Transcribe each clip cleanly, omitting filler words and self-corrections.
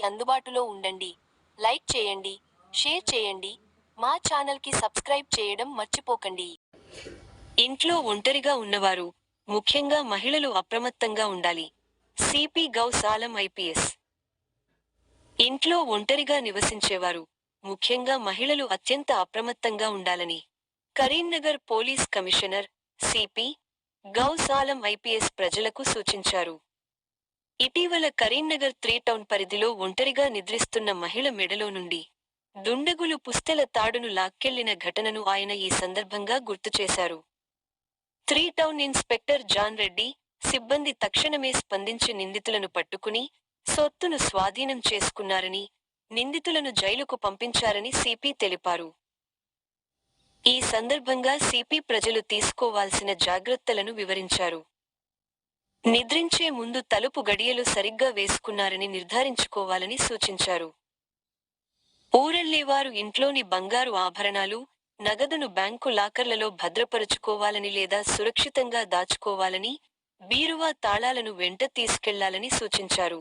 అందుబాటులో ఉండండి. లైక్ చేయండి, షేర్ చేయండి, మా ఛానల్కి సబ్స్క్రైబ్ చేయడం మర్చిపోకండి. ఇంట్లో ఒంటరిగా ఉన్నవారు, ముఖ్యంగా మహిళలు అప్రమత్తంగా ఉండాలి. CP Ghouse Alam IPS. ఇంట్లో ఒంటరిగా నివసించేవారు, ముఖ్యంగా మహిళలు అత్యంత అప్రమత్తంగా ఉండాలని Karimnagar police commissioner CP Ghouse Alam IPS ప్రజలకు సూచించారు. ఇటీవల కరీంనగర్ 3 టౌన్ పరిధిలో ఒంటరిగా నిద్రిస్తున్న మహిళ మెడలో నుండి దుండగులు పుస్తెల తాడును లాక్కెళ్లిన ఘటనను ఆయన ఈ సందర్భంగా గుర్తుచేశారు. 3 టౌన్ ఇన్స్పెక్టర్ జాన్ రెడ్డి సిబ్బంది తక్షణమే స్పందించి నిందితులను పట్టుకుని సొత్తును స్వాధీనం చేసుకున్నారని, నిందితులను జైలుకు పంపించారని సిపి తెలిపారు. ఈ సందర్భంగా సిపి ప్రజలు తీసుకోవాల్సిన జాగ్రత్తలను వివరించారు. నిద్రించే ముందు తలుపు గడియలు సరిగ్గా వేసుకున్నారని నిర్ధారించుకోవాలని సూచించారు. ఊరెళ్లేవారు ఇంట్లోని బంగారు ఆభరణాలు, నగదును బ్యాంకు లాకర్లలో భద్రపరుచుకోవాలని లేదా సురక్షితంగా దాచుకోవాలని, బీరువా తాళాలను వెంట తీసుకెళ్లాలని సూచించారు.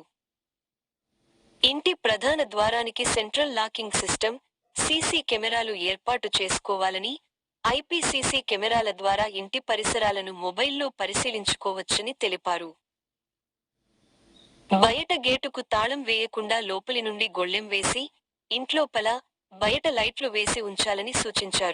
ఇంటి ప్రధాన ద్వారానికి సెంట్రల్ లాకింగ్ సిస్టమ్, సీసీ కెమెరాలు ఏర్పాటు చేసుకోవాలని, ఐపీసీసీ కెమెరాల ద్వారా ఇంటి పరిసరాలను మొబైల్లో పరిశీలించుకోవచ్చని తెలిపారు. బయట గేటుకు తాళం వేయకుండా లోపలి నుండి గొళ్ళెం వేసి, ఇంట్లోపల, బయట లైట్లు వేసి ఉంచాలని సూచించారు.